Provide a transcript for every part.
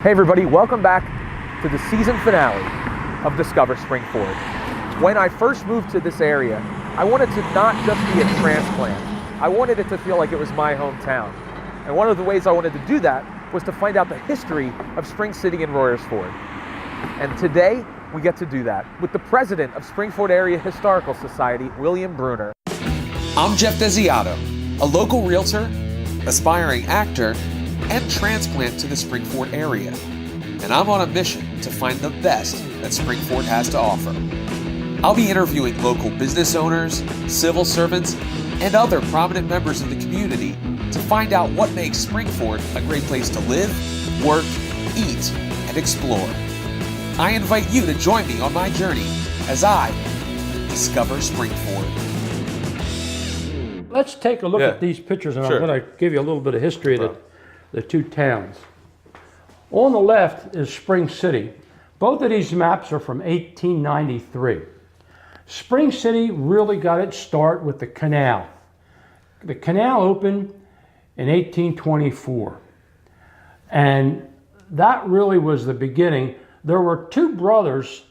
Hey everybody, welcome back to the season finale of Discover Springford. When I first moved to this area, I wanted to not just be a transplant. I wanted it to feel like it was my hometown. And one of the ways I wanted to do that was to find out the history of Spring City and Royersford. And today, we get to do that with the president of Springford Area Historical Society, William Brunner. I'm Geoff Desiato, a local realtor, aspiring actor, and transplant to the Springford area. And I'm on a mission to find the best that Springford has to offer. I'll be interviewing local business owners, civil servants, and other prominent members of the community to find out what makes Springford a great place to live, work, eat, and explore. I invite you to join me on my journey as I discover Springford. Let's take a look at these pictures, and I'm going to give you a little bit of history of the two towns. On the left is Spring City. Both of these maps are from 1893. Spring City really got its start with the canal. The canal opened in 1824, and that really was the beginning. There were two brothers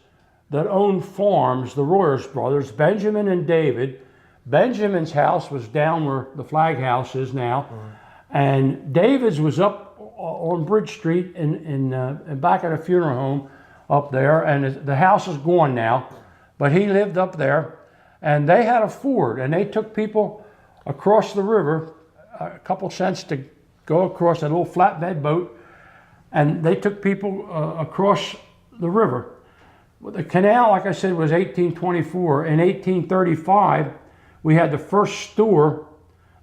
that owned farms, the Royers brothers, Benjamin and David. Benjamin's house was down where the flag house is now, and David's was up on Bridge Street in back at a funeral home up there, and the house is gone now, but he lived up there, and they had a ford, and they took people across the river, a couple cents to go across a little flatbed boat, and they took people across the river. The canal, like I said, was 1824. In 1835, we had the first store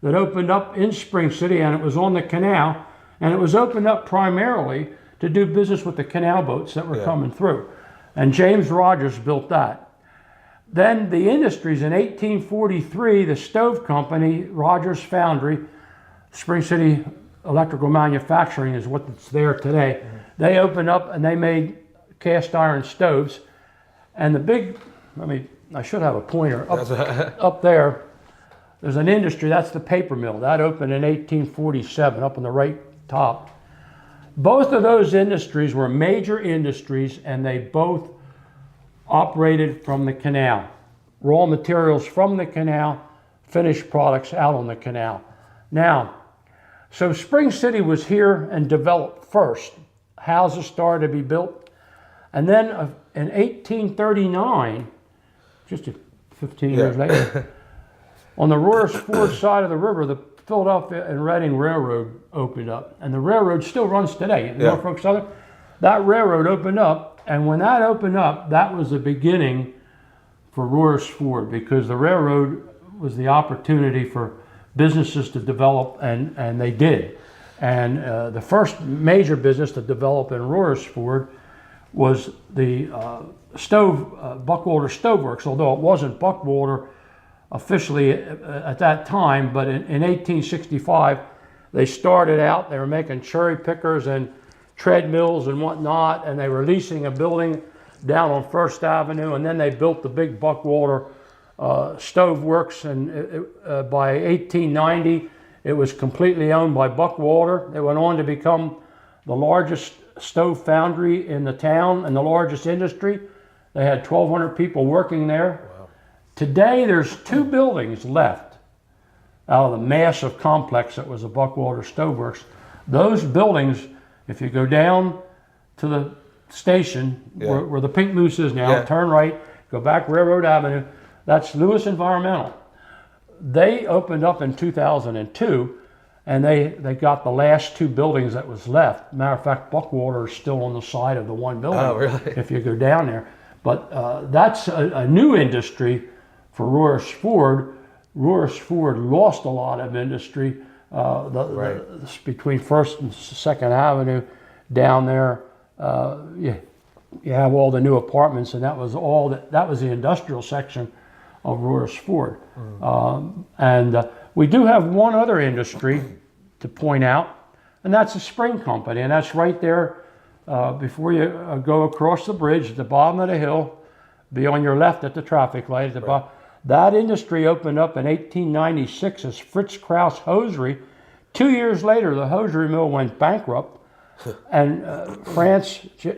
that opened up in Spring City, and it was on the canal, and it was opened up primarily to do business with the canal boats that were coming through. And James Rogers built that. Then the industries in 1843, the stove company, Rogers Foundry, Spring City Electrical Manufacturing is what's there today. They opened up and they made cast iron stoves. And the big, I should have a pointer. Up there, there's an industry, that's the paper mill. That opened in 1847, up on the right top. Both of those industries were major industries, and they both operated from the canal. Raw materials from the canal, finished products out on the canal. Now, so Spring City was here and developed first. Houses started to be built. And then in 1839, just 15 years later, on the Royersford side of the river, the Philadelphia and Reading Railroad opened up. And the railroad still runs today, Norfolk Southern. That railroad opened up, and when that opened up, that was the beginning for Royersford, because the railroad was the opportunity for businesses to develop, and they did. And the first major business to develop in Royersford was the Buckwalter Stoveworks, although it wasn't Buckwalter officially at that time, but in 1865 they started out. They were making cherry pickers and treadmills and whatnot, and they were leasing a building down on First Avenue, and then they built the big Buckwalter Stove Works, and by 1890 it was completely owned by Buckwalter. They went on to become the largest stove foundry in the town and the largest industry. They had 1,200 people working there. Today, there's two buildings left out of the massive complex that was the Buckwalter Stoveworks. Those buildings, if you go down to the station where the Pink Moose is now, turn right, go back Railroad Avenue, that's Lewis Environmental. They opened up in 2002, and they got the last two buildings that was left. Matter of fact, Buckwalter is still on the side of the one building. Oh, really? If you go down there. But that's a new industry for Royersford. Royersford lost a lot of industry between First and Second Avenue down there. You have all the new apartments, and that was all that was the industrial section of Royersford. And we do have one other industry to point out, and that's the Spring Company, and that's right there before you go across the bridge at the bottom of the hill, be on your left at the traffic light at the bottom. That industry opened up in 1896 as Fritz Krause Hosiery. 2 years later, the hosiery mill went bankrupt, And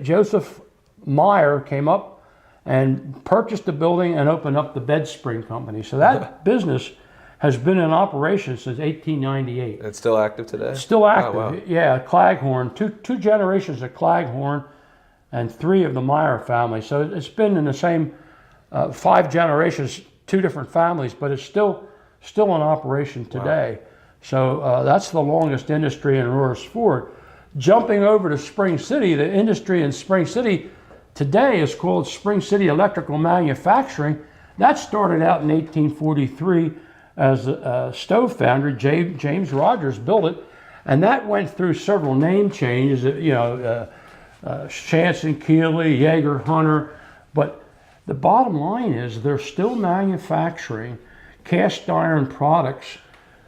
Joseph Meyer came up and purchased the building and opened up the bed spring company. So that business has been in operation since 1898. It's still active today? It's still active, wow. yeah. Claghorn, two generations of Claghorn and 3 of the Meyer family. So it's been in the same 5 generations, 2 different families, but it's still in operation today. Wow. So that's the longest industry in Royersford. Jumping over to Spring City, the industry in Spring City today is called Spring City Electrical Manufacturing. That started out in 1843 as a stove foundry. James Rogers built it, and that went through several name changes, Shanson, Keeley, Yeager, Hunter, but the bottom line is they're still manufacturing cast iron products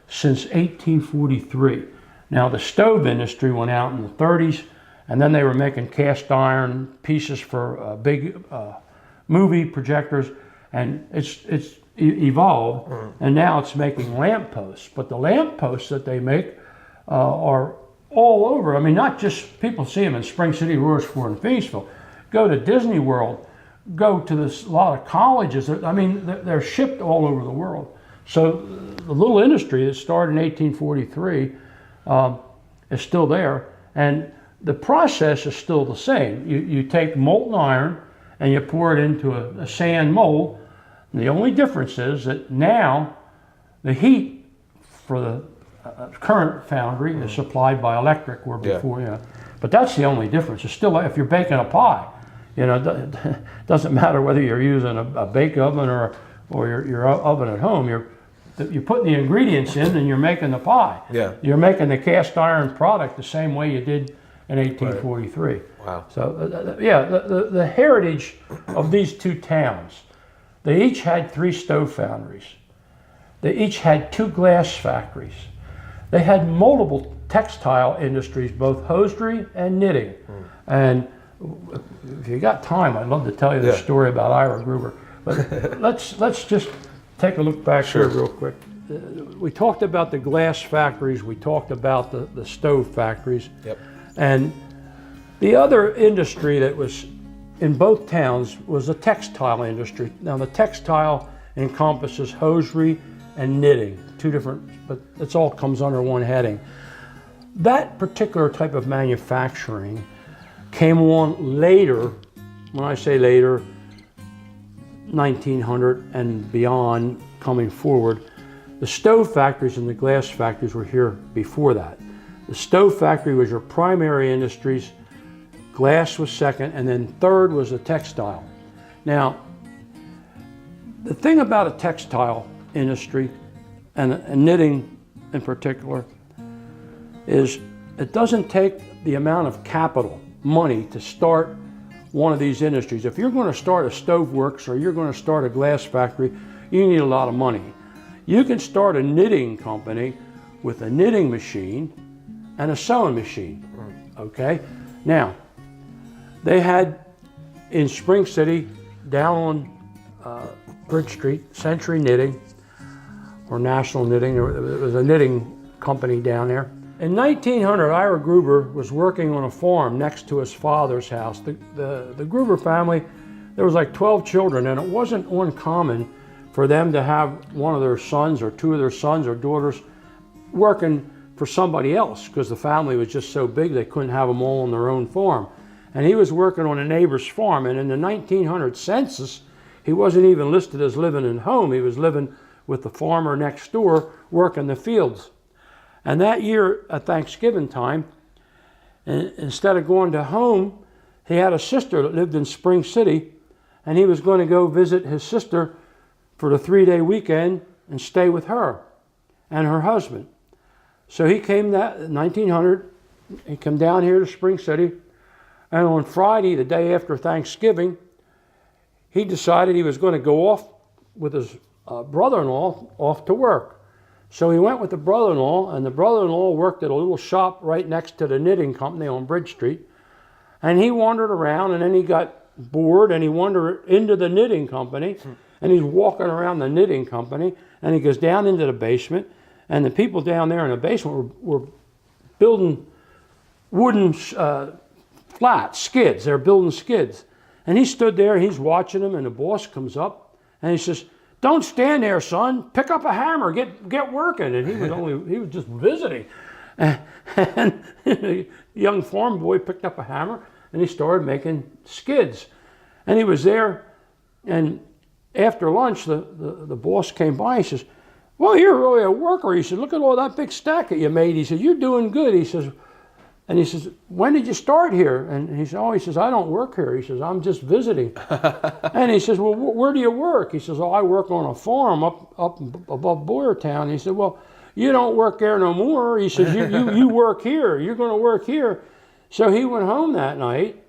since 1843. Now the stove industry went out in the 30s, and then they were making cast iron pieces for big movie projectors, and it's evolved, and now it's making lamp posts. But the lamp posts that they make are all over. I mean, not just people see them in Spring City, Royersford, and Phoenixville. Go to Disney World, go to a lot of colleges. I mean, they're shipped all over the world. So the little industry that started in 1843 is still there, and the process is still the same. You take molten iron and you pour it into a sand mold. And the only difference is that now the heat for the current foundry is supplied by electric, where before, but that's the only difference. It's still, if you're baking a pie, it doesn't matter whether you're using a bake oven or your oven at home. You're putting the ingredients in and you're making the pie. Yeah. You're making the cast iron product the same way you did in 1843. Right. Wow. So the heritage of these 2 towns, they each had 3 stove foundries. They each had 2 glass factories. They had multiple textile industries, both hosiery and knitting. And if you got time, I'd love to tell you the story about Ira Gruber. But let's just take a look back here real quick. We talked about the glass factories. We talked about the stove factories. Yep. And the other industry that was in both towns was the textile industry. Now the textile encompasses hosiery and knitting, 2 different, but it all comes under one heading. That particular type of manufacturing came along later. When I say later, 1900 and beyond, coming forward. The stove factories and the glass factories were here before that. The stove factory was your primary industries, glass was second, and then third was the textile. Now, the thing about a textile industry, and knitting in particular, is it doesn't take the amount of capital, money, to start one of these industries. If you're going to start a stove works or you're going to start a glass factory, you need a lot of money. You can start a knitting company with a knitting machine and a sewing machine, okay? Now, they had in Spring City, down on Bridge Street, Century Knitting, or National Knitting, there was a knitting company down there. In 1900, Ira Gruber was working on a farm next to his father's house. The Gruber family, there was like 12 children, and it wasn't uncommon for them to have one of their sons or 2 of their sons or daughters working for somebody else, because the family was just so big they couldn't have them all on their own farm. And he was working on a neighbor's farm, and in the 1900 census, he wasn't even listed as living at home. He was living with the farmer next door, working the fields. And that year at Thanksgiving time, instead of going to home, he had a sister that lived in Spring City, and he was going to go visit his sister for the 3-day weekend and stay with her and her husband. So he came that 1900, he came down here to Spring City, and on Friday, the day after Thanksgiving, he decided he was going to go off with his brother-in-law off to work. So he went with the brother-in-law, and the brother-in-law worked at a little shop right next to the knitting company on Bridge Street. And he wandered around, and then he got bored, and he wandered into the knitting company, and he's walking around the knitting company, and he goes down into the basement, and the people down there in the basement were building wooden flats, skids. They're building skids. And he stood there, he's watching them, and the boss comes up, and he says, "Don't stand there, son. Pick up a hammer, get working." And he was just visiting. And the young farm boy picked up a hammer, and he started making skids. And he was there, and after lunch, the boss came by. He says, "Well, you're really a worker." He said, "Look at all that big stack that you made." He said, "You're doing good." He says, "When did you start here?" And he said, "Oh," he says, "I don't work here." He says, "I'm just visiting." And he says, "Well, where do you work?" He says, "Oh, I work on a farm up above Boyertown." He said, "Well, you don't work there no more." He says, you work here. You're going to work here." So he went home that night,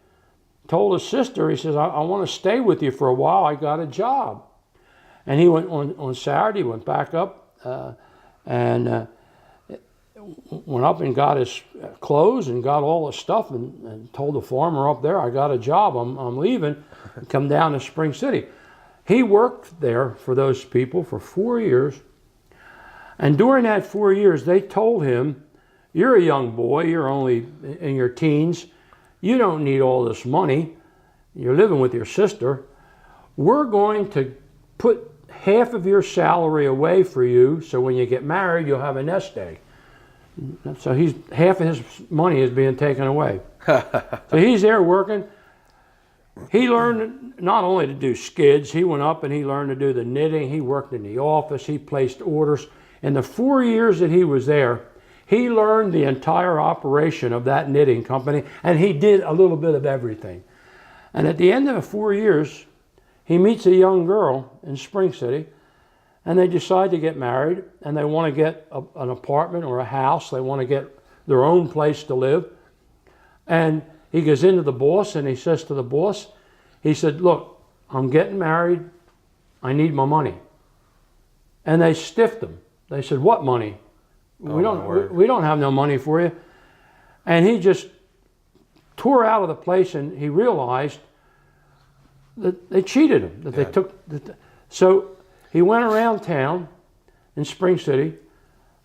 told his sister, he says, I want to stay with you for a while. I got a job. And he went on Saturday, went back up and went up and got his clothes and got all his stuff and told the farmer up there, "I got a job. I'm leaving. Come down to Spring City." He worked there for those people for 4 years. And during that 4 years, they told him, "You're a young boy. You're only in your teens. You don't need all this money. You're living with your sister. We're going to put half of your salary away for you, so when you get married, you'll have a nest egg." So half of his money is being taken away. So he's there working. He learned not only to do skids, he went up and he learned to do the knitting. He worked in the office. He placed orders. In the 4 years that he was there, he learned the entire operation of that knitting company, and he did a little bit of everything. And at the end of the 4 years, he meets a young girl in Spring City, and they decide to get married, and they want to get an apartment or a house. They want to get their own place to live. And he goes into the boss, and he says to the boss, he said, "Look, I'm getting married. I need my money." And they stiffed him. They said, "What money? We don't have no money for you." And he just tore out of the place, and he realized that they cheated him, that they took. So he went around town in Spring City,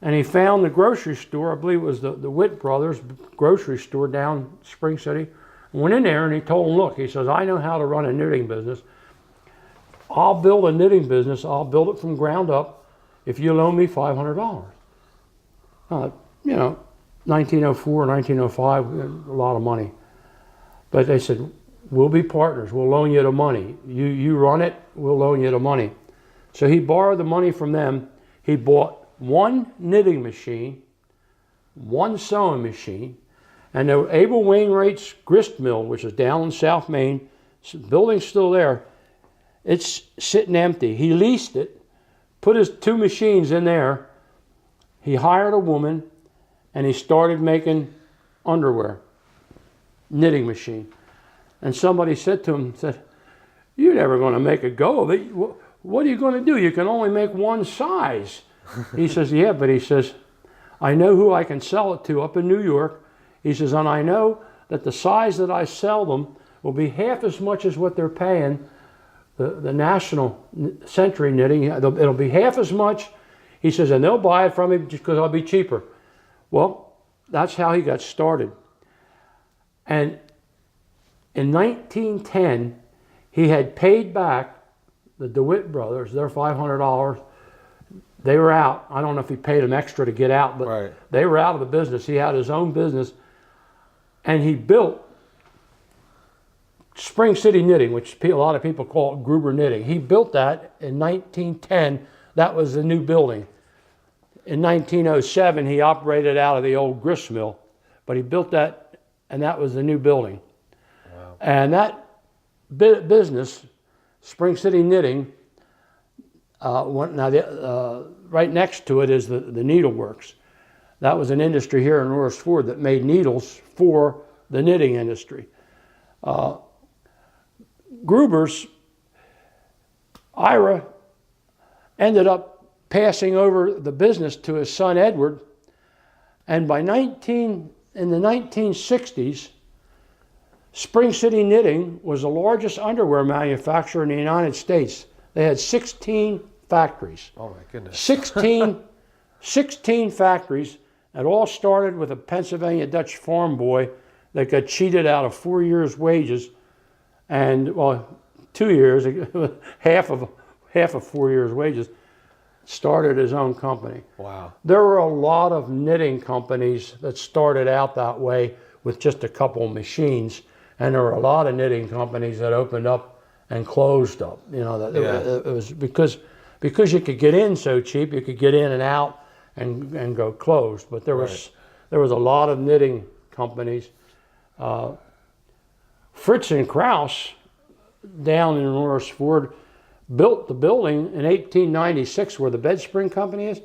and he found the grocery store. I believe it was the Witt Brothers grocery store down Spring City. Went in there, and he told them, "Look," he says, "I know how to run a knitting business. I'll build a knitting business. I'll build it from ground up if you loan me $500. 1904, 1905, a lot of money. But they said, "We'll be partners. We'll loan you the money. You run it, we'll loan you the money." So he borrowed the money from them. He bought one knitting machine, one sewing machine, and the Abel Wainwright's grist mill, which is down in South Main, the building's still there. It's sitting empty. He leased it, put his 2 machines in there. He hired a woman, and he started making underwear, knitting machine. And somebody said to him, "You're never going to make a go of it. What are you going to do? You can only make one size." He says, "Yeah," but he says, "I know who I can sell it to up in New York." He says, "And I know that the size that I sell them will be half as much as what they're paying the National Century Knitting. It'll be half as much." He says, "And they'll buy it from me just because I'll be cheaper." Well, that's how he got started. And in 1910, he had paid back the DeWitt brothers their $500. They were out. I don't know if he paid them extra to get out, but they were out of the business. He had his own business, and he built Spring City Knitting, which a lot of people call it Gruber Knitting. He built that in 1910. That was the new building. In 1907, he operated out of the old grist mill, but he built that, and that was the new building. Wow. And that business, Spring City Knitting, right next to it is the needleworks. That was an industry here in Royersford that made needles for the knitting industry. Gruber's, Ira ended up passing over the business to his son Edward, and in the 1960s, Spring City Knitting was the largest underwear manufacturer in the United States. They had 16 factories. Oh my goodness. 16 factories. It all started with a Pennsylvania Dutch farm boy that got cheated out of 4 years' wages, and, well, 2 years, half of 4 years' wages, started his own company. Wow. There were a lot of knitting companies that started out that way with just a couple of machines, and there were a lot of knitting companies that opened up and closed up. You know, it was because you could get in so cheap, you could get in and out and go closed. But there was a lot of knitting companies. Fritz and Krause down in Royersford built the building in 1896 where the bed spring company is.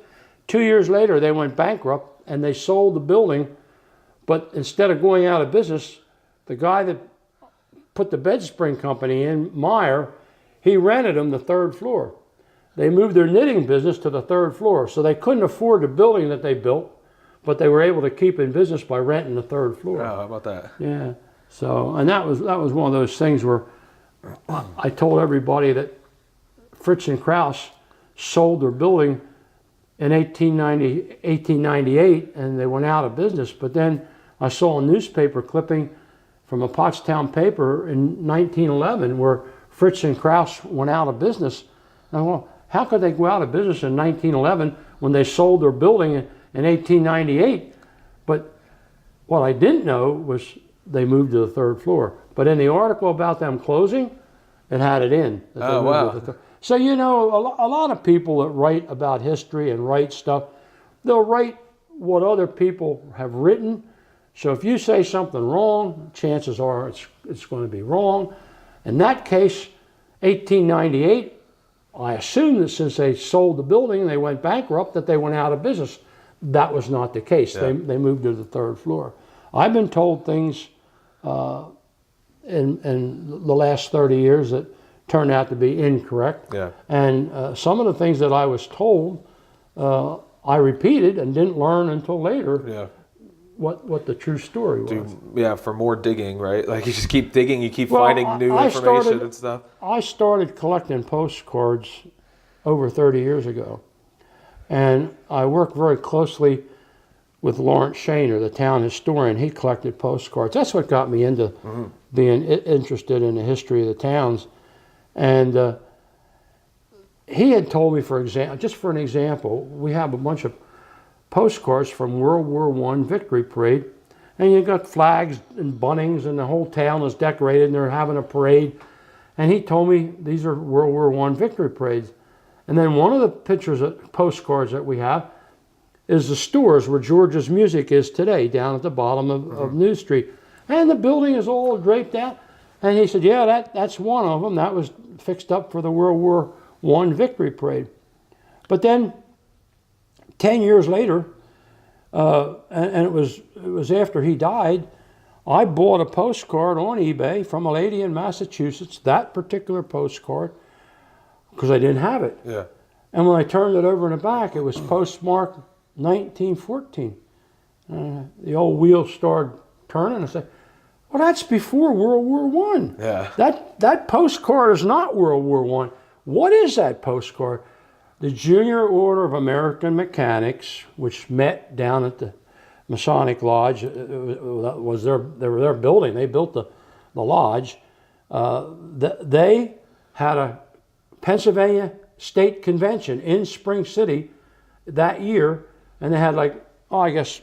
2 years later, they went bankrupt and they sold the building. But instead of going out of business, the guy that put the bed spring company in, Meyer, he rented them the third floor. They moved their knitting business to the third floor. So they couldn't afford the building that they built, but they were able to keep in business by renting the third floor. Oh, how about that? Yeah. So, and that was one of those things where I told everybody that Fritz and Krause sold their building in 1898 and they went out of business. But then I saw a newspaper clipping from a Pottstown paper in 1911 where Fritz and Krause went out of business. And well, how could they go out of business in 1911 when they sold their building in 1898? But what I didn't know was they moved to the third floor. But in the article about them closing, it had it in. Oh, wow. So, you know, a lot of people that write about history and write stuff, they'll write what other people have written. So if you say something wrong, chances are it's going to be wrong. In that case, 1898, I assume that since they sold the building and they went bankrupt, that they went out of business. That was not the case. Yeah. They moved to the third floor. I've been told things in the last 30 years that turned out to be incorrect. Yeah. And some of the things that I was told, I repeated and didn't learn until later. Yeah. What the true story was. For more digging, right? Like you just keep digging, you keep finding new information and stuff. I started collecting postcards over 30 years ago. And I worked very closely with Lawrence Shaner, the town historian. He collected postcards. That's what got me into being interested in the history of the towns. And he had told me, for example, just for an example, we have a bunch of postcards from World War I Victory Parade, and you got flags and bunnings, and the whole town is decorated, and they're having a parade. And he told me these are World War I Victory Parades. And then one of the postcards that we have is the stores where George's Music is today, down at the bottom of New Street. And the building is all draped out. And he said, yeah, that's one of them. That was fixed up for the World War I Victory Parade. But then 10 years later, and it was after he died, I bought a postcard on eBay from a lady in Massachusetts, that particular postcard, because I didn't have it. Yeah. And when I turned it over in the back, it was postmarked 1914. The old wheel started turning. I said, well, that's before World War I. Yeah. That postcard is not World War I. What is that postcard? The Junior Order of American Mechanics, which met down at the Masonic Lodge, was their building. They built the lodge. They had a Pennsylvania State Convention in Spring City that year, and they had I guess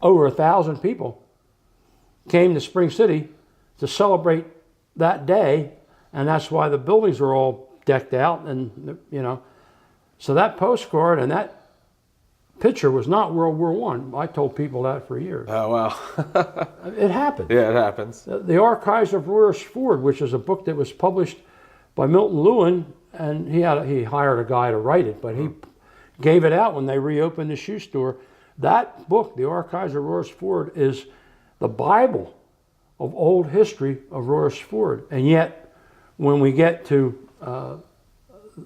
over 1,000 people came to Spring City to celebrate that day, and that's why the buildings were all decked out, and so that postcard and that picture was not World War I. I told people that for years. Oh, wow. It happened. Yeah, it happens. The Archives of Royersford, which is a book that was published by Milton Lewin, and he hired a guy to write it, but he gave it out when they reopened the shoe store. That book, The Archives of Royersford, is the Bible of old history of Royersford. And yet, when we get to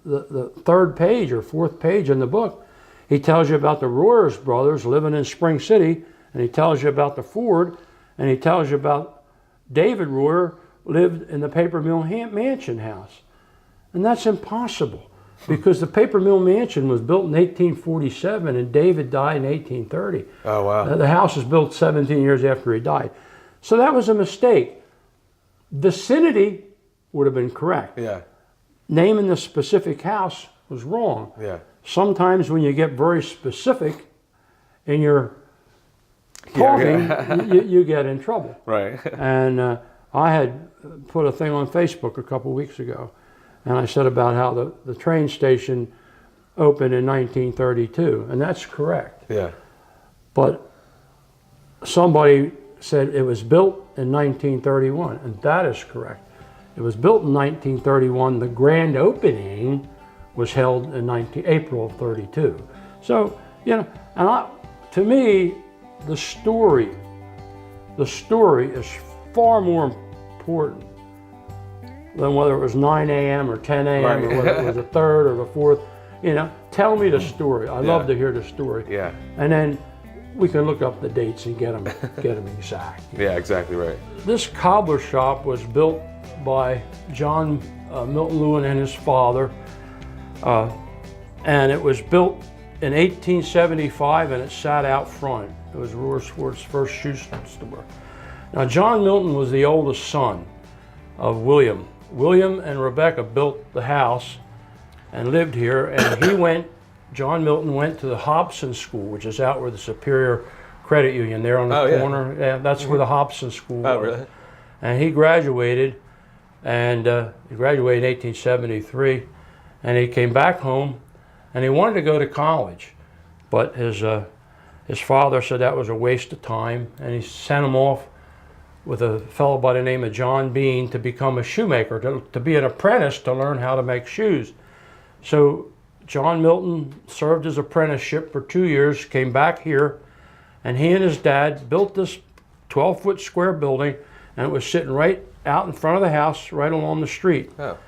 the third page or fourth page in the book, he tells you about the Royers brothers living in Spring City, and he tells you about the Ford, and he tells you about David Royer lived in the paper mill mansion house. And that's impossible. because the paper mill mansion was built in 1847 and David died in 1830. Oh, wow. The house was built 17 years after he died. So that was a mistake. Vicinity would have been correct. Yeah. Naming the specific house was wrong. Yeah. Sometimes when you get very specific in your talking, you get in trouble. Right. And I had put a thing on Facebook a couple of weeks ago, and I said about how the train station opened in 1932, and that's correct. Yeah. But somebody said it was built in 1931, and that is correct. It was built in 1931. The grand opening was held in April of 32. So, you know, and to me, the story is far more important than whether it was 9 a.m. or 10 a.m. Right. or whether it was the 3rd or the 4th. You know, tell me the story. I love to hear the story. Yeah. And then we can look up the dates and get them exact. Yeah, exactly right. This cobbler shop was built by John Milton Lewin and his father, and it was built in 1875, and it sat out front. It was Royersford's first shoe store. Now, John Milton was the oldest son of William. William and Rebecca built the house and lived here, and John Milton went to the Hobson School, which is out where the Superior Credit Union, there on the corner. Yeah, that's where the Hobson School was. Oh, really? And he graduated, and he graduated in 1873, and he came back home, and he wanted to go to college, but his father said that was a waste of time, and he sent him off with a fellow by the name of John Bean to become a shoemaker, to be an apprentice to learn how to make shoes. So John Milton served his apprenticeship for 2 years, came back here, and he and his dad built this 12-foot square building, and it was sitting right out in front of the house, right along the street. Oh.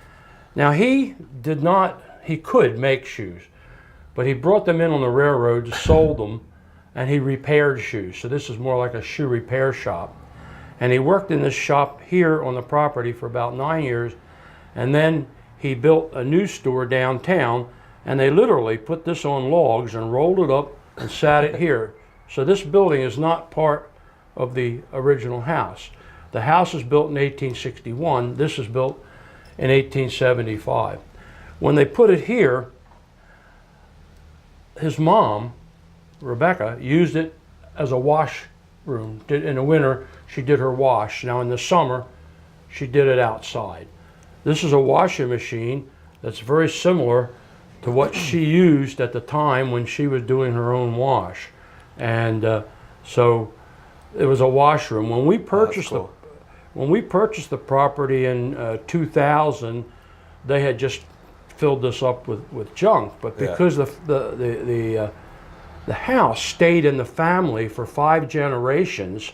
Now he could make shoes, but he brought them in on the railroad, sold them, and he repaired shoes. So this is more like a shoe repair shop. And he worked in this shop here on the property for about 9 years, and then he built a new store downtown, and they literally put this on logs and rolled it up and sat it here. So this building is not part of the original house. The house was built in 1861. This was built in 1875. When they put it here, his mom, Rebecca, used it as a wash room. In the winter, she did her wash. Now in the summer, she did it outside. This is a washing machine that's very similar to what she used at the time when she was doing her own wash. And so it was a washroom. When we purchased the property in 2000, they had just filled this up with junk. But because the house stayed in the family for 5 generations,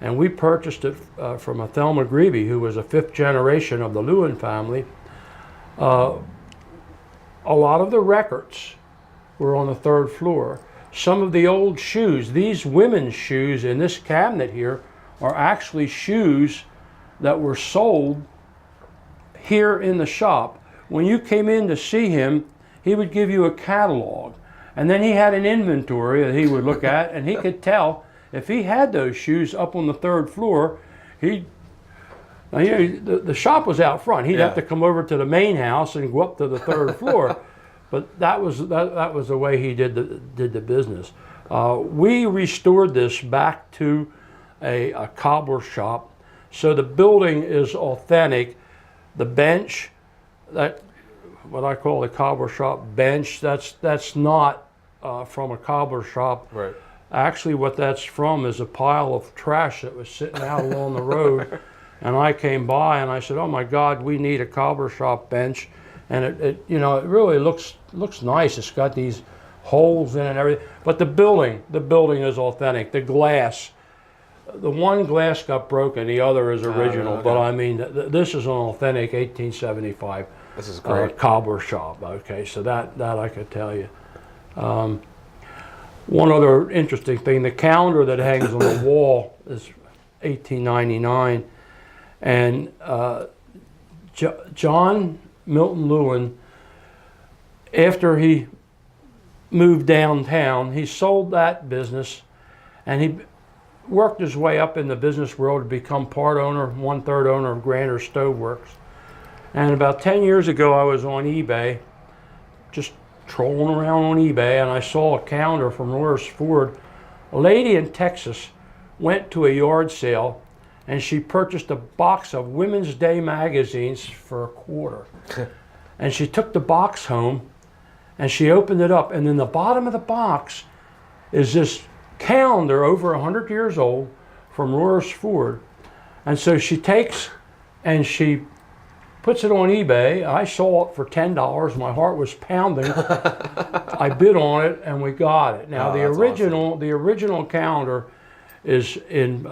and we purchased it from a Thelma Grebe, who was a 5th generation of the Lewin family, a lot of the records were on the 3rd floor. Some of the old shoes, these women's shoes in this cabinet here, are actually shoes that were sold here in the shop. When you came in to see him, he would give you a catalog, and then he had an inventory that he would look at, and he could tell if he had those shoes up on the 3rd floor. The shop was out front. He'd have to come over to the main house and go up to the 3rd floor. But that was the way he did the business. We restored this back to a cobbler shop, so the building is authentic. The bench, that what I call the cobbler shop bench, that's not from a cobbler shop. Right. Actually, what that's from is a pile of trash that was sitting out along the road. And I came by and I said, "Oh my God, we need a cobbler shop bench." And it really looks nice. It's got these holes in it and everything. But the building is authentic. The glass, the one glass got broken, the other is original. Okay. But I mean, this is an authentic 1875 This is great. cobbler shop. Okay, so that I could tell you. One other interesting thing, the calendar that hangs on the wall is 1899. And John Milton Lewin after he moved downtown, he sold that business, and he worked his way up in the business world to become part owner, 1/3 owner of Grander Stoveworks. And about 10 years ago, I was on eBay, just trolling around on eBay, and I saw a calendar from Royersford. A lady in Texas went to a yard sale, and she purchased a box of Women's Day magazines for $1. And she took the box home, and she opened it up, and in the bottom of the box is this calendar over 100 years old from Royersford. And so she takes and she puts it on eBay. I saw it for $10. My heart was pounding. I bid on it, and we got it. Now the original calendar is in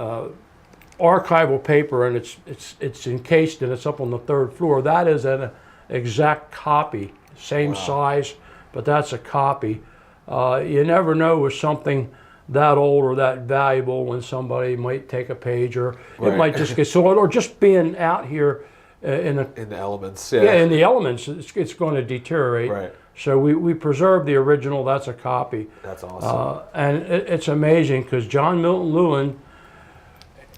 archival paper, and it's encased, and it's up on the 3rd floor. That is an exact copy, same size, but that's a copy. You never know with something that old or that valuable when somebody might take a page, or it might just get soiled, or just being out here in the elements. Yeah, in the elements, it's going to deteriorate. Right. So we preserve the original. That's a copy. That's awesome. And it's amazing because John Milton Lewin,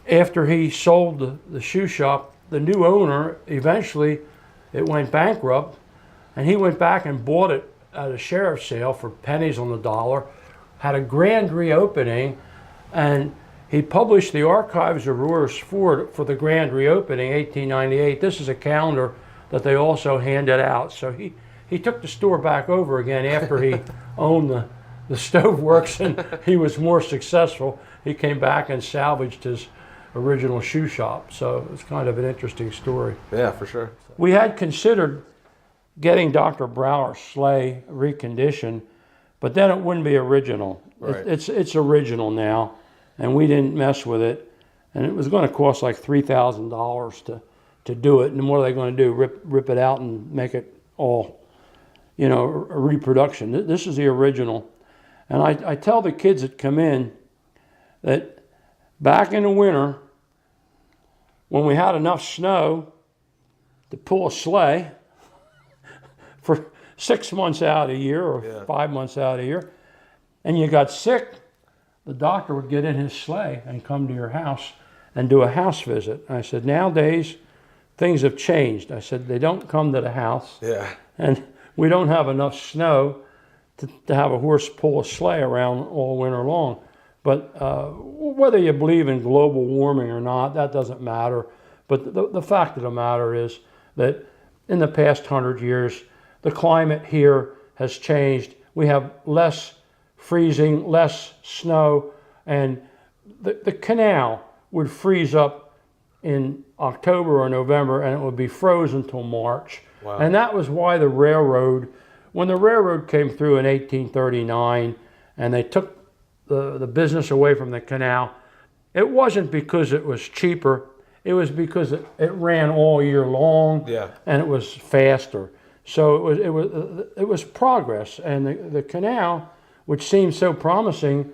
after he sold the shoe shop, the new owner, eventually it went bankrupt, and he went back and bought it at a sheriff's sale for pennies on the dollar, had a grand reopening, and he published the Archives of Royersford for the grand reopening, 1898. This is a calendar that they also handed out. So he took the store back over again after he owned the Stoveworks, and he was more successful. He came back and salvaged his original shoe shop. So it's kind of an interesting story. Yeah, for sure. We had considered getting Dr. Brower's sleigh reconditioned, but then it wouldn't be original. Right. It's original now, and we didn't mess with it, and it was going to cost like $3,000 to do it. And what are they going to do? Rip it out and make it all, a reproduction? This is the original, and I tell the kids that come in that back in the winter, when we had enough snow to pull a sleigh for 6 months out of the year, or 5 months out of the year, and you got sick, the doctor would get in his sleigh and come to your house and do a house visit. And I said, nowadays, things have changed. I said, they don't come to the house. Yeah. And we don't have enough snow to have a horse pull a sleigh around all winter long. But whether you believe in global warming or not, that doesn't matter. But the fact of the matter is that in the past 100 years, the climate here has changed. We have less freezing, less snow, and the canal would freeze up in October or November, and it would be frozen until March. Wow. And that was why the railroad, when the railroad came through in 1839, and they took the business away from the canal, it wasn't because it was cheaper, it was because it ran all year long, and it was faster. So it was progress, and the canal, which seemed so promising,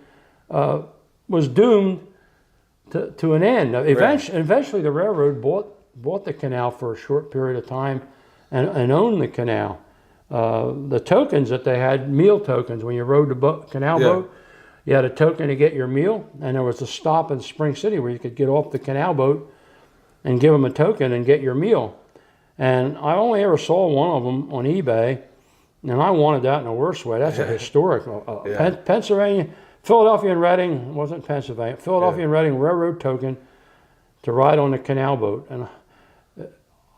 was doomed to an end. Eventually the railroad bought the canal for a short period of time and owned the canal. The tokens that they had, meal tokens, when you rode the canal boat, you had a token to get your meal, and there was a stop in Spring City where you could get off the canal boat and give them a token and get your meal. And I only ever saw one of them on eBay, and I wanted that in the worst way. That's a historic. Pennsylvania, Philadelphia and Reading, wasn't Pennsylvania, Philadelphia and Reading railroad token to ride on the canal boat. And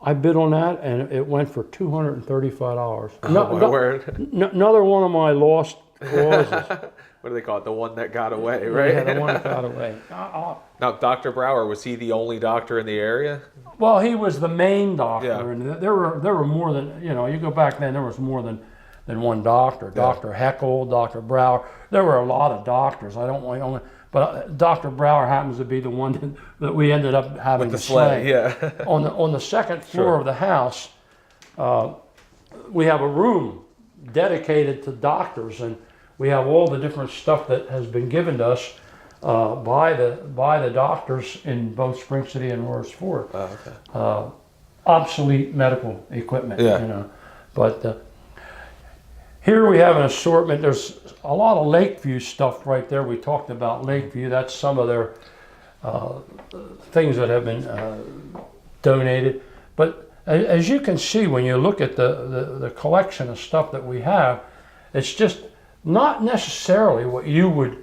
I bid on that, and it went for $235. Oh, my word. Another one of my lost causes. What do they call it? The one that got away, right? Yeah, the one that got away. Now, Dr. Brower, was he the only doctor in the area? Well, he was the main doctor, and there were more than, you go back then, there was more than one doctor. Dr. Heckel, Dr. Brower. There were a lot of doctors. But Dr. Brower happens to be the one that we ended up having with the sleigh. On the second floor of the house, we have a room dedicated to doctors, and we have all the different stuff that has been given to us by the doctors in both Spring City and Royersford. Obsolete medical equipment, But Here we have an assortment. There's a lot of Lakeview stuff right there. We talked about Lakeview. That's some of their things that have been donated. But as you can see, when you look at the collection of stuff that we have, it's just not necessarily what you would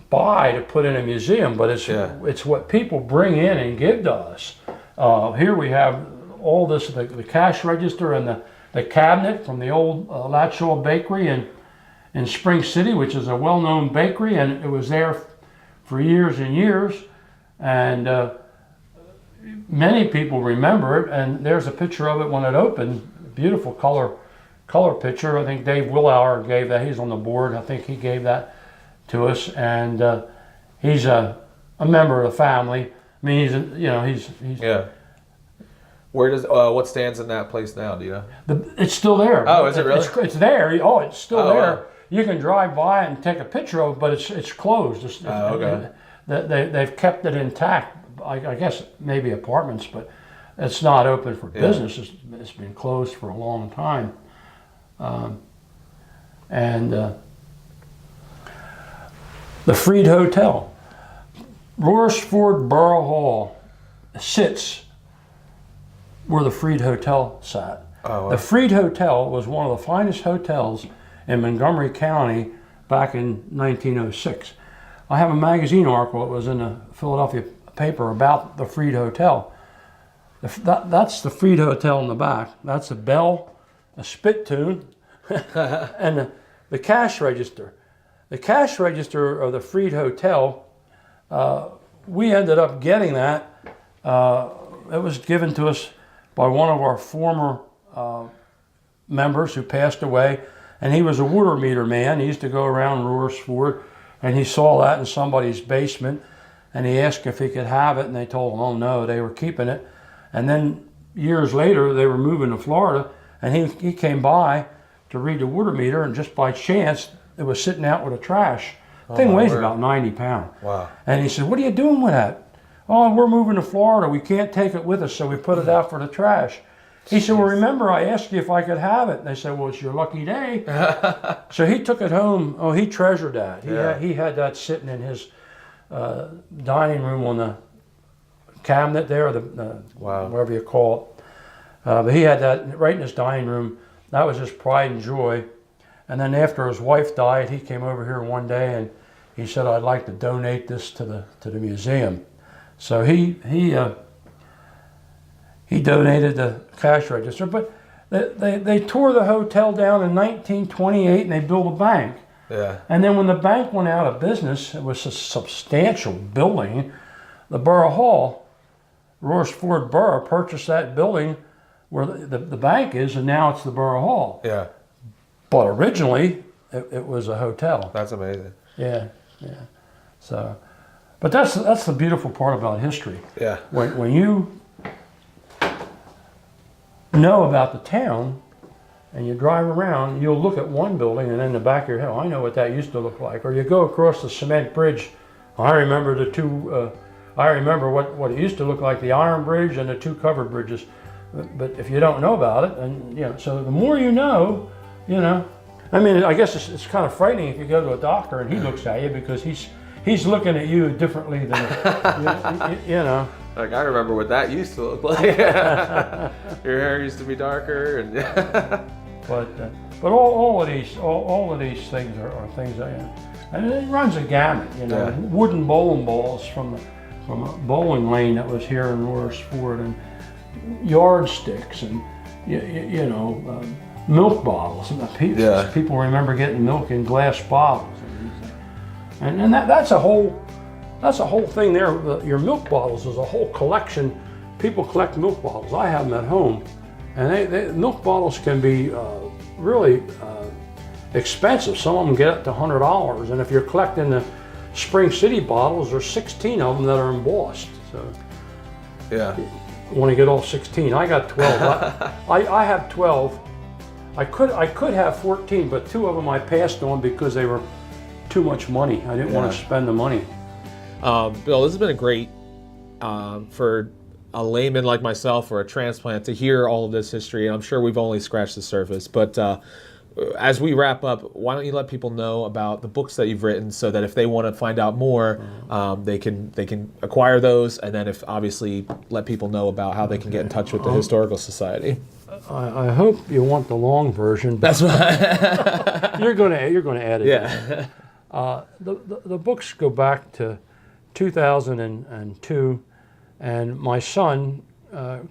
buy to put in a museum, but it's what people bring in and give to us. Here we have all this, the cash register and the cabinet from the old Latshaw Bakery in Spring City, which is a well-known bakery, and it was there for years and years. And many people remember it, and there's a picture of it when it opened. Beautiful color picture. I think Dave Willauer gave that. He's on the board. I think he gave that to us, and he's a member of the family. I mean, he's yeah. Where does what stands in that place now? Do you know? It's still there. Oh, is it really? It's there. Oh, it's still there. Wow. You can drive by it and take a picture of it, but it's closed. Okay. They've kept it intact. I guess maybe apartments, but it's not open for business. It's been closed for a long time. And the Freed Hotel, Royersford Borough Hall sits where the Freed Hotel sat. Oh, wow. The Freed Hotel was one of the finest hotels in Montgomery County back in 1906. I have a magazine article that was in the Philadelphia paper about the Freed Hotel. That's the Freed Hotel in the back. That's a bell, a spittoon, and the cash register. The cash register of the Freed Hotel, we ended up getting that. It was given to us by one of our former members who passed away, and he was a water meter man. He used to go around Royersford, and he saw that in somebody's basement, and he asked if he could have it, and they told him, oh no, they were keeping it. And then years later, they were moving to Florida, and he came by to read the water meter, and just by chance, it was sitting out with the trash. The thing weighs about 90 pounds. Wow. And he said, what are you doing with that? Oh, we're moving to Florida. We can't take it with us, so we put it out for the trash. He said, well, remember, I asked you if I could have it. And they said, well, it's your lucky day. So he took it home. Oh, he treasured that. He had that sitting in his dining room on the cabinet there, whatever you call it. But he had that right in his dining room. That was his pride and joy. And then after his wife died, he came over here one day and he said, I'd like to donate this to the museum. So he donated the cash register, but they tore the hotel down in 1928 and they built a bank. Yeah. And then when the bank went out of business, it was a substantial building. The Borough Hall, Royersford Borough, purchased that building where the bank is, and now it's the Borough Hall. Yeah. But originally, it was a hotel. That's amazing. Yeah. So, but that's the beautiful part about history. Yeah. When you know about the town and you drive around, you'll look at one building and in the back of your head, I know what that used to look like. Or you go across the cement bridge. I remember the two. I remember what it used to look like, the iron bridge and the two covered bridges. But if you don't know about it, and so the more you know. I mean, I guess it's kind of frightening if you go to a doctor and he looks at you because he's looking at you differently than Like I remember what that used to look like. Your hair used to be darker, and but all of these things are things that, and it runs a gamut. Wooden bowling balls from a bowling lane that was here in Royersford, and yardsticks, and milk bottles. People remember getting milk in glass bottles, and that's a whole thing there. Your milk bottles is a whole collection. People collect milk bottles. I have them at home, and milk bottles can be really expensive. Some of them get up to $100, and if you're collecting the Spring City bottles, there's 16 of them that are embossed. So yeah, when you get all 16, I got 12. I have 12. I could have 14, but 2 of them I passed on because they were too much money. I didn't want to spend the money. Bill, this has been a great for a layman like myself or a transplant to hear all of this history. I'm sure we've only scratched the surface, but as we wrap up, why don't you let people know about the books that you've written, so that if they want to find out more, they can acquire those, and then if obviously let people know about how they can get in touch with the Historical Society. I hope you want the long version. That's right. you're going to edit Yeah. it. The books go back to 2002, and my son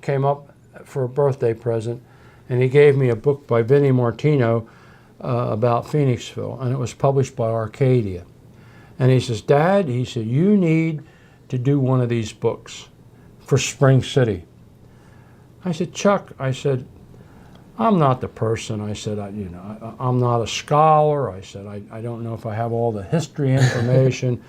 came up for a birthday present, and he gave me a book by Vinnie Martino about Phoenixville, and it was published by Arcadia. And he says, Dad, he said, you need to do one of these books for Spring City. I said, Chuck, I said, I'm not the person. I said, I'm not a scholar. I said, I don't know if I have all the history information.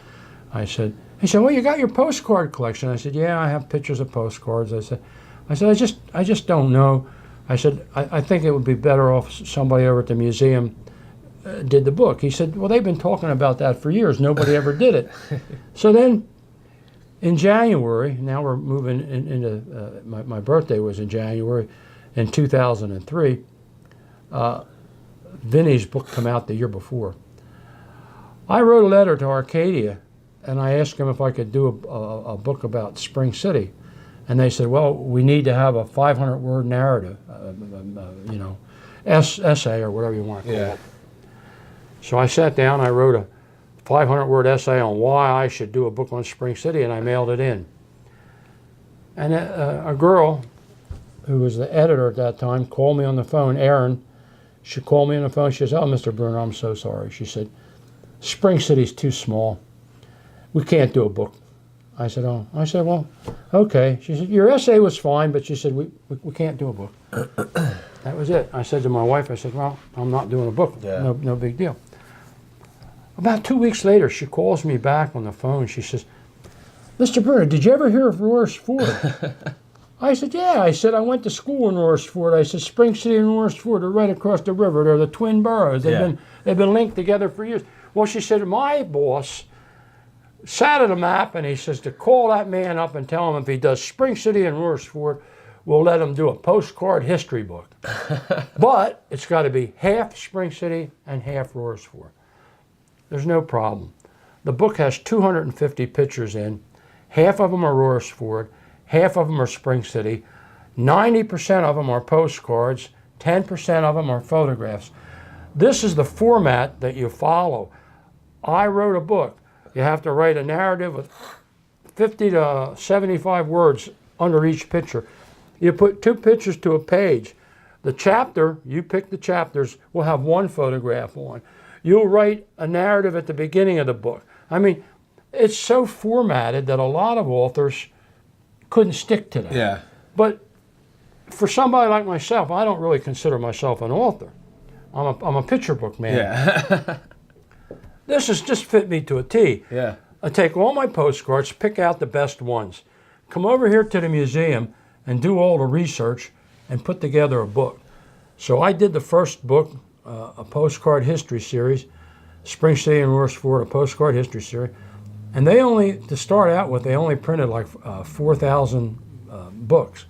He said, well, you got your postcard collection. I said, yeah, I have pictures of postcards. I said, I just don't know. I said, I think it would be better off somebody over at the museum did the book. He said, well, they've been talking about that for years. Nobody ever did it. So then in January, now we're moving into, my birthday was in January in 2003. Vinny's book came out the year before. I wrote a letter to Arcadia, and I asked them if I could do a book about Spring City. And they said, well, we need to have a 500-word narrative, essay or whatever you want to call it. So I sat down, I wrote a 500-word essay on why I should do a book on Spring City, and I mailed it in. And a girl who was the editor at that time called me on the phone, Erin. She called me on the phone. She says, oh, Mr. Brunner, I'm so sorry. She said, Spring City's too small. We can't do a book. I said, oh. I said, well, okay. She said, your essay was fine, but she said, we can't do a book. That was it. I said to my wife, I said, well, I'm not doing a book. Yeah. No big deal. About 2 weeks later, she calls me back on the phone. She says, Mr. Brunner, did you ever hear of Royersford? I said, yeah. I said, I went to school in Royersford. I said, Spring City and Royersford are right across the river. They're the twin boroughs. They've been linked together for years. Well, she said, my boss sat at a map, and he says to call that man up and tell him if he does Spring City and Royersford, we'll let him do a postcard history book. But it's got to be half Spring City and half Royersford. There's no problem. The book has 250 pictures in. Half of them are Royersford, half of them are Spring City. 90% of them are postcards, 10% of them are photographs. This is the format that you follow. I wrote a book. You have to write a narrative with 50 to 75 words under each picture. You put 2 pictures to a page. The chapter, you pick the chapters, will have 1 photograph on. You'll write a narrative at the beginning of the book. I mean, it's so formatted that a lot of authors couldn't stick to that. Yeah. But for somebody like myself, I don't really consider myself an author. I'm a picture book man. Yeah. This has just fit me to a T. Yeah. I take all my postcards, pick out the best ones, come over here to the museum and do all the research and put together a book. So I did the first book, a postcard history series, Spring City and Royersford, a postcard history series. And they only, to start out with, they only printed like 4,000 books.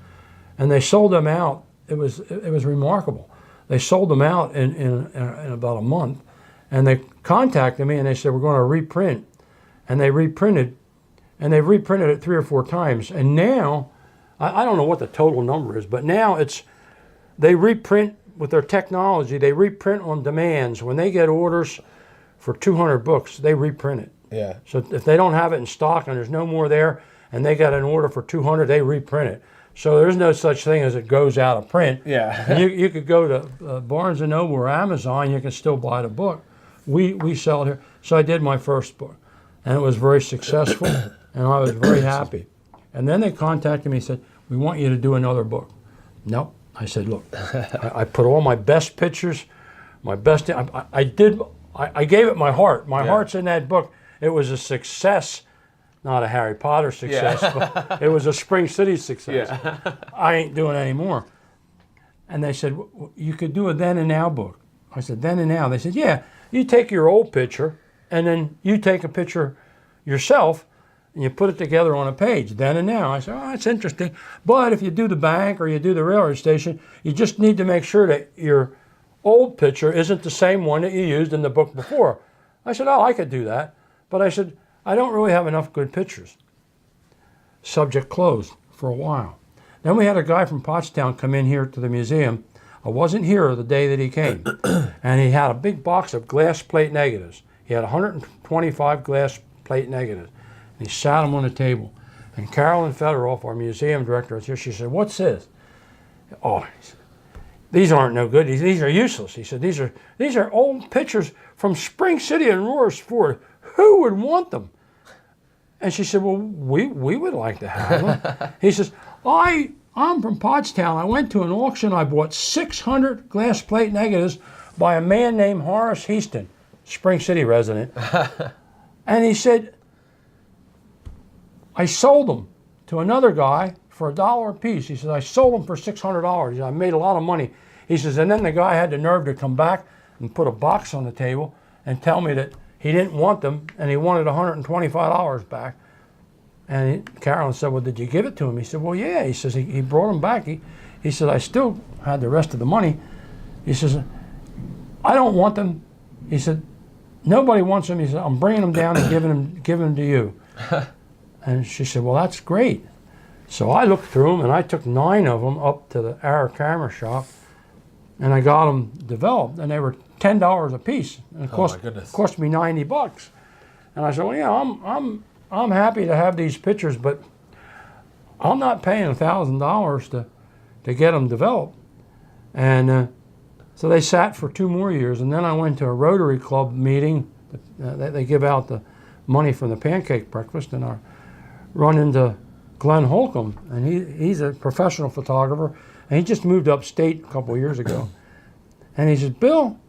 And they sold them out. It was remarkable. They sold them out in about a month. And they contacted me and they said, we're going to reprint. And they reprinted, and they've reprinted it 3 or 4 times. And now, I don't know what the total number is, but now they reprint with their technology. They reprint on demands. When they get orders for 200 books, they reprint it. Yeah. So if they don't have it in stock and there's no more there, and they got an order for 200, they reprint it. So there's no such thing as it goes out of print. Yeah. And you could go to Barnes & Noble or Amazon, you can still buy the book. We sell it here. So I did my first book, and it was very successful, and I was very happy. And then they contacted me and said, we want you to do another book. Nope. I said, look, I put all my best pictures, my best, I gave it my heart. My heart's in that book. It was a success, not a Harry Potter success, but it was a Spring City success. Yeah. I ain't doing any more. And they said, you could do a then and now book. I said, then and now? They said, yeah, you take your old picture, and then you take a picture yourself, and you put it together on a page, then and now. I said, oh, that's interesting. But if you do the bank or you do the railroad station, you just need to make sure that your old picture isn't the same one that you used in the book before. I said, oh, I could do that. But I said, I don't really have enough good pictures. Subject closed for a while. Then we had a guy from Pottstown come in here to the museum. I wasn't here the day that he came. And he had a big box of glass plate negatives. He had 125 glass plate negatives. And he sat them on the table. And Carolyn Federoff, our museum director, was here. She said, what's this? Oh, he said, these aren't no good. These are useless. He said, these are old pictures from Spring City and Royersford. Who would want them? And she said, well, we would like to have them. He says, I'm from Pottstown. I went to an auction. I bought 600 glass plate negatives by a man named Horace Heaston, Spring City resident. And he said, I sold them to another guy for $1 a piece. He says, I sold them for $600. He said, I made a lot of money. He says, and then the guy had the nerve to come back and put a box on the table and tell me that he didn't want them and he wanted $125 back. And Carolyn said, well, did you give it to him? He said, well, yeah. He says, he brought them back. He said, I still had the rest of the money. He says, I don't want them. He said, nobody wants them. He said, I'm bringing them down and giving them to you. And she said, well, that's great. So I looked through them and I took 9 of them up to the Arrow Camera Shop and I got them developed and they were $10 a piece. And it cost me $90. And I said, well, yeah, I'm happy to have these pictures, but I'm not paying $1,000 to get them developed. And so they sat for 2 more years. And then I went to a Rotary Club meeting. They give out the money from the pancake breakfast, and I run into Glenn Holcomb, and he's a professional photographer, and he just moved upstate a couple of years ago. And he says, Bill,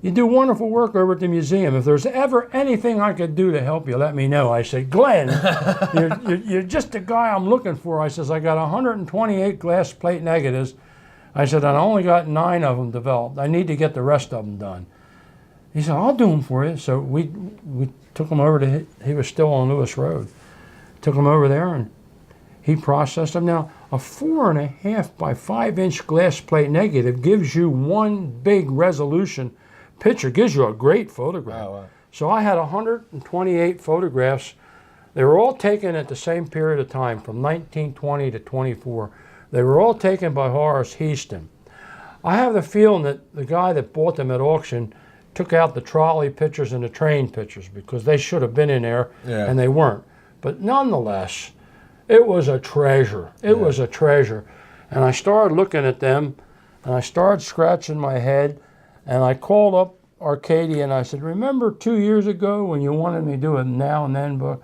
you do wonderful work over at the museum. If there's ever anything I could do to help you, let me know. I said, Glenn, you're just the guy I'm looking for. I says, I got 128 glass plate negatives. I said, and I only got 9 of them developed. I need to get the rest of them done. He said, I'll do them for you. So we took him over to, he was still on Lewis Road. Took him over there and he processed them. Now, a 4.5 by 5 inch glass plate negative gives you one big resolution picture, gives you a great photograph. Oh, wow. So I had 128 photographs. They were all taken at the same period of time, from 1920 to 24. They were all taken by Horace Heaston. I have the feeling that the guy that bought them at auction took out the trolley pictures and the train pictures because they should have been in there, and they weren't. But nonetheless, it was a treasure. It was a treasure. And I started looking at them, and I started scratching my head, and I called up Arcadia, and I said, remember 2 years ago when you wanted me to do a now and then book?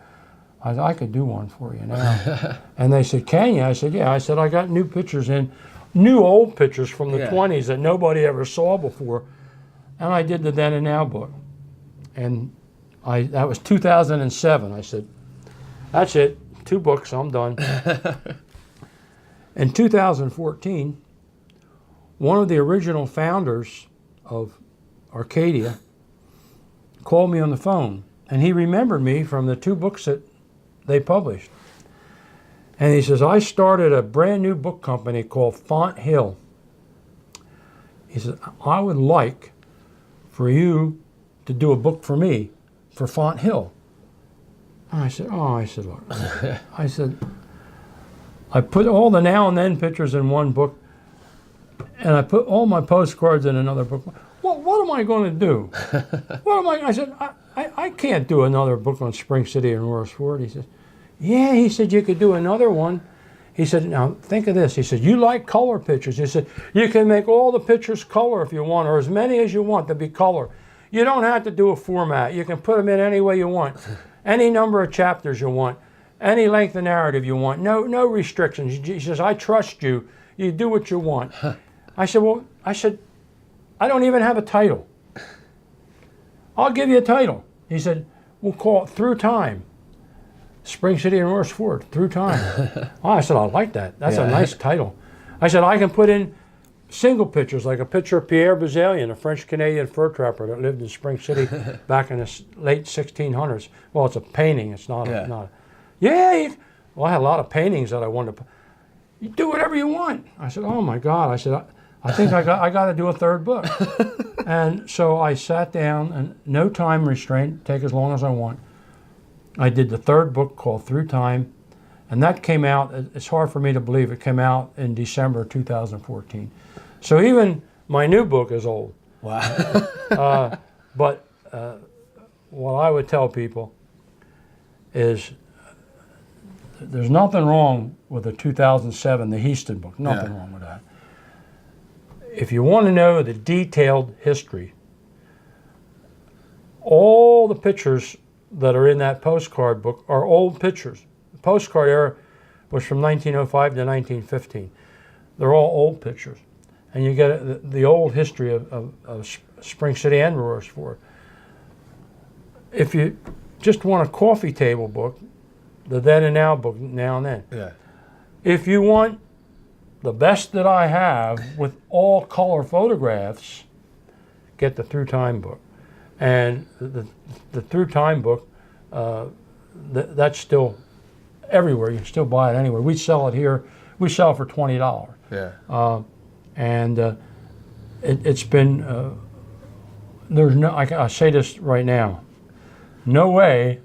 I said, I could do one for you now. And they said, can you? I said, yeah. I said, I got new pictures in, new old pictures from the 20s that nobody ever saw before. And I did the then and now book. And that was 2007. I said, that's it, 2 books, I'm done. In 2014, one of the original founders of Arcadia called me on the phone, and he remembered me from the 2 books that they published. And he says, I started a brand new book company called Font Hill. He said, I would like for you to do a book for me for Font Hill. And I said, look, I said, I put all the now and then pictures in one book, and I put all my postcards in another book. What am I going to do? I said, I can't do another book on Spring City and Royersford. He said, yeah, he said, you could do another one. He said, now think of this. He said, you like color pictures. He said, you can make all the pictures color if you want, or as many as you want to be color. You don't have to do a format. You can put them in any way you want. Any number of chapters you want, any length of narrative you want, no restrictions. He says, I trust you. You do what you want. I said, I don't even have a title. I'll give you a title. He said, we'll call it Through Time. Spring City and Royersford, Through Time. I said, I like that. That's a nice title. I said, I can put in single pictures, like a picture of Pierre Bazalian, a French-Canadian fur trapper that lived in Spring City back in the late 1600s. Well, it's a painting. It's not well, I had a lot of paintings that I wanted to put. You do whatever you want. I said, oh my God. I said, I think I got to do a third book. And so I sat down, and no time restraint, take as long as I want. I did the third book called Through Time, and that came out, it's hard for me to believe, it came out in December 2014. So even my new book is old. Wow. But what I would tell people is there's nothing wrong with the 2007, the Heaston book, nothing wrong with that. If you want to know the detailed history, all the pictures that are in that postcard book are old pictures. The postcard era was from 1905 to 1915. They're all old pictures. And you get the old history of Spring City and Royersford. If you just want a coffee table book, the Then and Now book, Now and Then. Yeah. If you want the best that I have with all color photographs, get the Through Time book. And the Through Time book, that's still everywhere. You can still buy it anywhere. We sell it here. We sell it for $20. Yeah. It's been, there's no, I say this right now, no way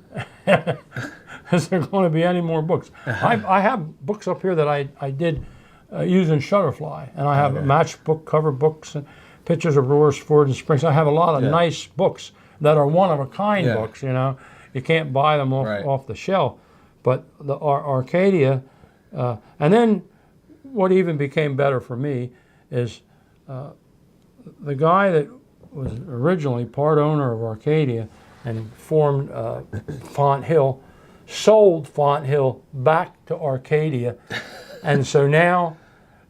is there going to be any more books. I have books up here that I did using Shutterfly, and I have matchbook cover books and pictures of Royersford and Springs. I have a lot of nice books that are one-of-a-kind books, you know. You can't buy them off the shelf. But the Arcadia, and then what even became better for me is the guy that was originally part owner of Arcadia and formed Font Hill, sold Font Hill back to Arcadia. And so now,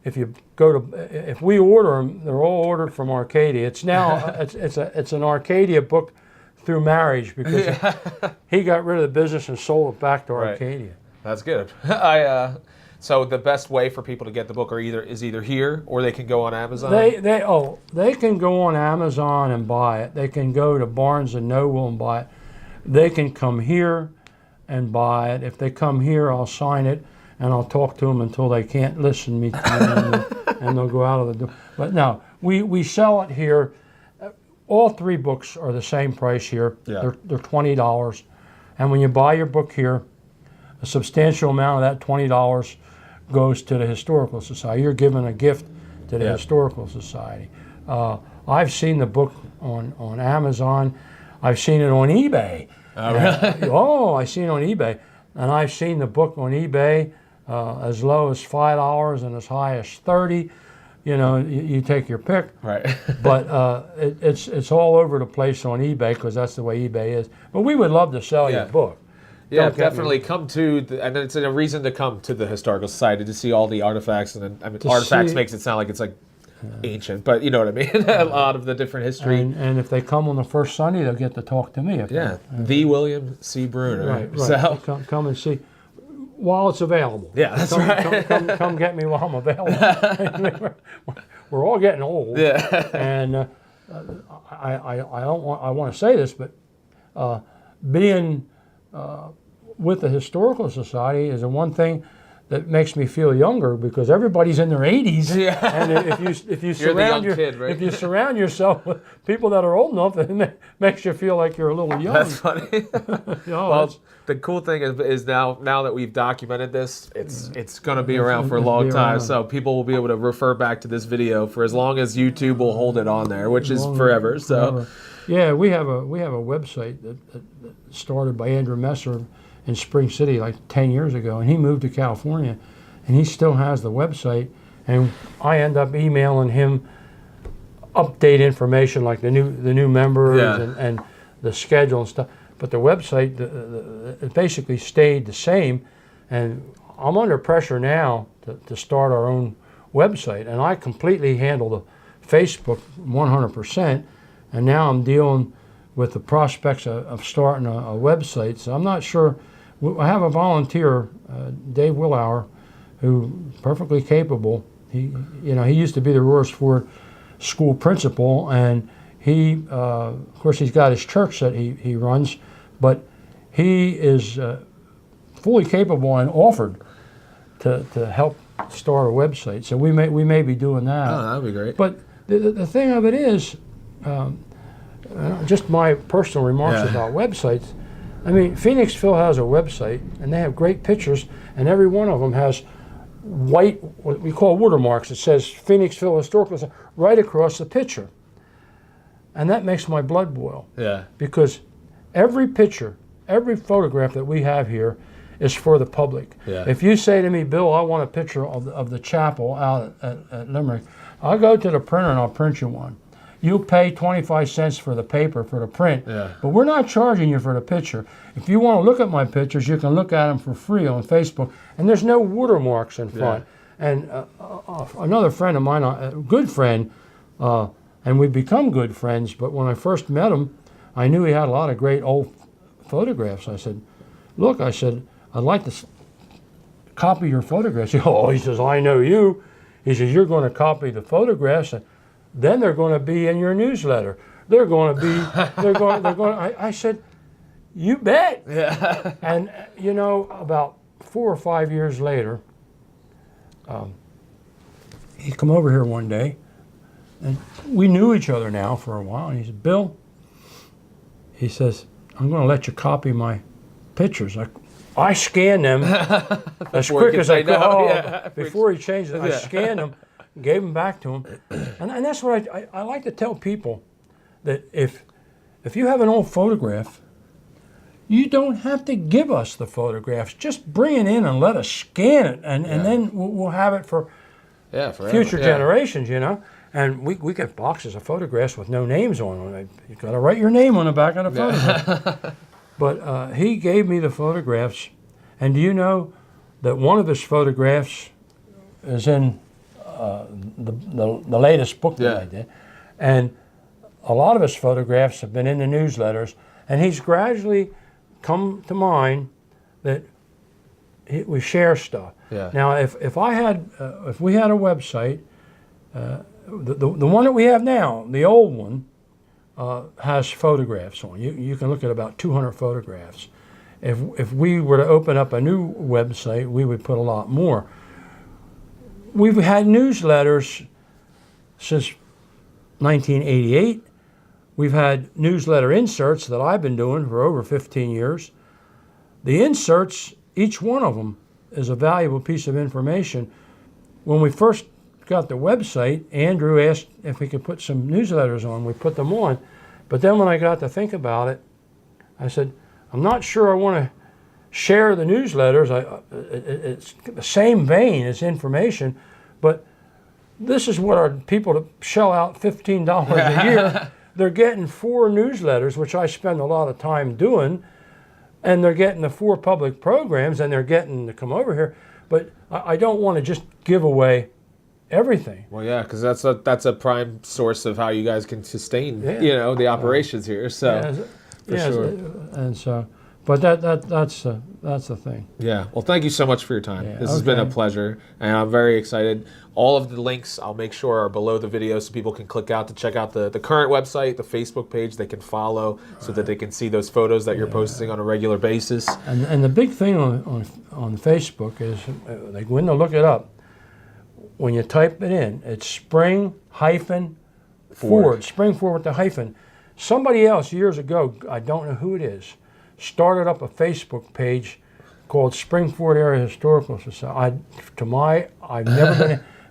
if you go to, if we order them, they're all ordered from Arcadia. It's now, it's an Arcadia book through marriage, because he got rid of the business and sold it back to Arcadia. That's good. So the best way for people to get the book is either here, or they can go on Amazon? They can go on Amazon and buy it. They can go to Barnes & Noble and buy it. They can come here and buy it. If they come here, I'll sign it, and I'll talk to them until they can't listen to me, and they'll go out of the door. But no, we sell it here. All three books are the same price here. Yeah. They're $20. And when you buy your book here, a substantial amount of that $20 goes to the Historical Society. You're giving a gift to the Historical Society. I've seen the book on Amazon. I've seen it on eBay. Oh, really? I've seen it on eBay. And I've seen the book on eBay as low as $5 and as high as $30. You know, you take your pick. Right. But it's all over the place on eBay, because that's the way eBay is. But we would love to sell you a book. Yeah, definitely come to, and it's a reason to come to the Historical Society to see all the artifacts. And I mean, artifacts makes it sound like it's like ancient, but you know what I mean. A lot of the different history. And if they come on the first Sunday, they'll get to talk to me. The William C. Brunner. Right. So come and see while it's available. Yeah, that's right. Come get me while I'm available. We're all getting old. Yeah. And I want to say this, but being with the Historical Society is the one thing that makes me feel younger, because everybody's in their 80s. Yeah. And if you surround yourself with people that are old enough, it makes you feel like you're a little young. That's funny. The cool thing is now that we've documented this, it's going to be around for a long time. So people will be able to refer back to this video for as long as YouTube will hold it on there, which is forever. So. Yeah, we have a website that started by Andrew Messer in Spring City like 10 years ago, and he moved to California, and he still has the website, and I end up emailing him update information like the new members and the schedule and stuff. But the website it basically stayed the same, and I'm under pressure now to start our own website, and I completely handle the Facebook 100%. And now I'm dealing with the prospects of starting a website. So I'm not sure. I have a volunteer, Dave Willauer, who's perfectly capable. He used to be the Royersford school principal, and he, of course, he's got his church that he runs, but he is fully capable and offered to help start a website. So we may be doing that. Oh, that'd be great. But the thing of it is, just my personal remarks about websites. I mean, Phoenixville has a website, and they have great pictures, and every one of them has white, what we call watermarks. It says Phoenixville Historical Society right across the picture. And that makes my blood boil. Yeah. Because every picture, every photograph that we have here is for the public. Yeah. If you say to me, Bill, I want a picture of the chapel out at Limerick, I'll go to the printer and I'll print you one. You pay 25 cents for the paper for the print, but we're not charging you for the picture. If you want to look at my pictures, you can look at them for free on Facebook, and there's no watermarks in front. And another friend of mine, a good friend, and we've become good friends, but when I first met him, I knew he had a lot of great old photographs. I said, look, I said, I'd like to copy your photographs. He says, I know you. He says, you're going to copy the photographs, and then they're going to be in your newsletter. They're going to be, I said, you bet. Yeah. And, you know, about 4 or 5 years later, he come over here one day, and we knew each other now for a while, and he said, Bill, he says, I'm going to let you copy my pictures. I scanned them as quick as I could. Before he changed it, I scanned them, gave them back to him. And that's what I like to tell people, that if you have an old photograph, you don't have to give us the photographs. Just bring it in and let us scan it, and then we'll have it for future generations, you know. And we get boxes of photographs with no names on them. You got to write your name on the back of the photograph. But he gave me the photographs, and do you know that one of his photographs is in the latest book that I did, and a lot of his photographs have been in the newsletters, and he's gradually come to mind that we share stuff. Yeah. Now, if we had a website, the one that we have now, the old one, has photographs on. You can look at about 200 photographs. If we were to open up a new website, we would put a lot more. We've had newsletters since 1988. We've had newsletter inserts that I've been doing for over 15 years. The inserts, each one of them, is a valuable piece of information. When we first got the website, Andrew asked if we could put some newsletters on. We put them on. But then when I got to think about it, I said, I'm not sure I want to share the newsletters. It's the same vein as information, but this is what our people that shell out $15 a year, they're getting 4 newsletters, which I spend a lot of time doing, and they're getting the 4 public programs, and they're getting to come over here. But I don't want to just give away everything. Well, yeah, because that's a prime source of how you guys can sustain, the operations here. So, for sure. And so, but that's the thing. Yeah. Well, thank you so much for your time. This has been a pleasure, and I'm very excited. All of the links I'll make sure are below the video, so people can click out to check out the current website, the Facebook page they can follow, so that they can see those photos that you're posting on a regular basis. And the big thing on Facebook is, they go in to look it up. When you type it in, it's Spring-Ford. Springford with the hyphen. Somebody else years ago, I don't know who it is, started up a Facebook page called Springford Area Historical Society. I've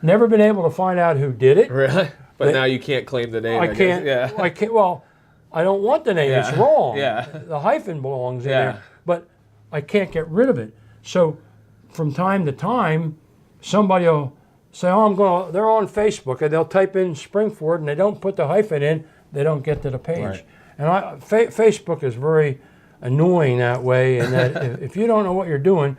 never been able to find out who did it. Really? But now you can't claim the name. I can't. Well, I don't want the name. Yeah. It's wrong. Yeah. The hyphen belongs in there, but I can't get rid of it. So, from time to time, somebody will say, "Oh, they're on Facebook," and they'll type in Springford, and they don't put the hyphen in. They don't get to the page. Right. And Facebook is very annoying that way, and that if you don't know what you're doing,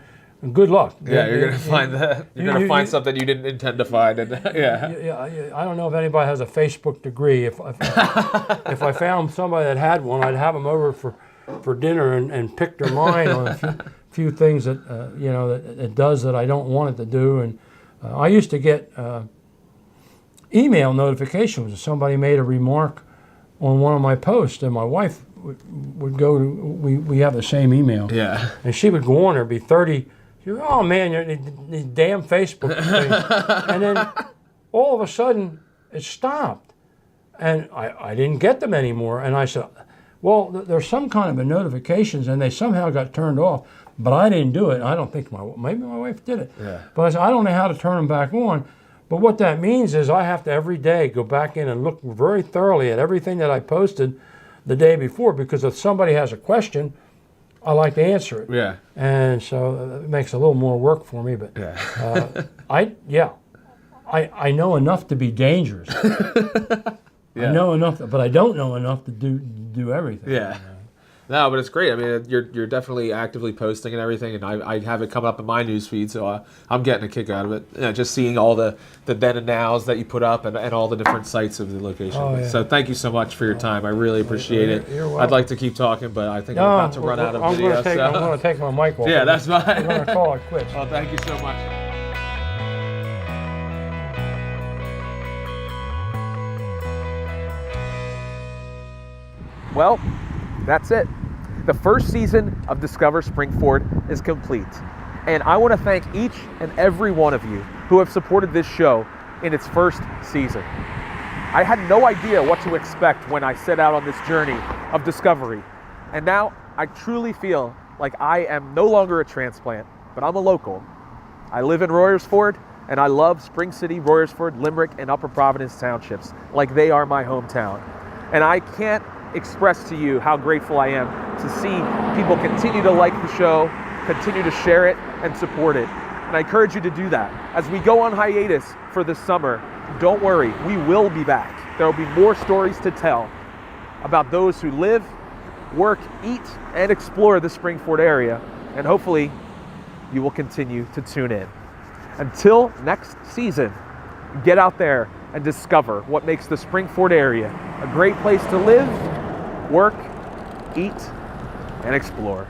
good luck. Yeah, you're gonna find something you didn't intend to find, and I don't know if anybody has a Facebook degree. If I found somebody that had one, I'd have them over for dinner and pick their mind on a few things that that it does that I don't want it to do. And I used to get email notifications if somebody made a remark on one of my posts, and my wife would go to, we have the same email. Yeah. And she would go on, there'd be 30, She goes, oh man, these damn Facebook things. And then all of a sudden it stopped. And I didn't get them anymore. And I said, well, there's some kind of a notifications and they somehow got turned off, but I didn't do it. I don't think maybe my wife did it. Yeah. But I said, I don't know how to turn them back on. But what that means is I have to every day go back in and look very thoroughly at everything that I posted the day before, because if somebody has a question, I like to answer it. Yeah. And so it makes a little more work for me. But I know enough to be dangerous. Yeah. I know enough, but I don't know enough to do everything. Yeah. No, but it's great. I mean, you're definitely actively posting and everything, and I have it coming up in my news feed, so I'm getting a kick out of it. You know, just seeing all the then and nows that you put up and all the different sites of the location. Oh, yeah. So thank you so much for your time. I really appreciate it. You're welcome. I'd like to keep talking, but I think I'm about to run out of video. I'm going to take my mic off. Yeah, that's fine. I'm going to call it quits. Well, thank you so much. Well, that's it. The first season of Discover Springford is complete. And I want to thank each and every one of you who have supported this show in its first season. I had no idea what to expect when I set out on this journey of discovery. And now I truly feel like I am no longer a transplant, but I'm a local. I live in Royersford, and I love Spring City, Royersford, Limerick, and Upper Providence townships like they are my hometown. And I can't express to you how grateful I am to see people continue to like the show, continue to share it and support it. And I encourage you to do that. As we go on hiatus for this summer, don't worry, we will be back. There will be more stories to tell about those who live, work, eat, and explore the Springford area. And hopefully you will continue to tune in. Until next season, get out there and discover what makes the Springford area a great place to live, work, eat, and explore.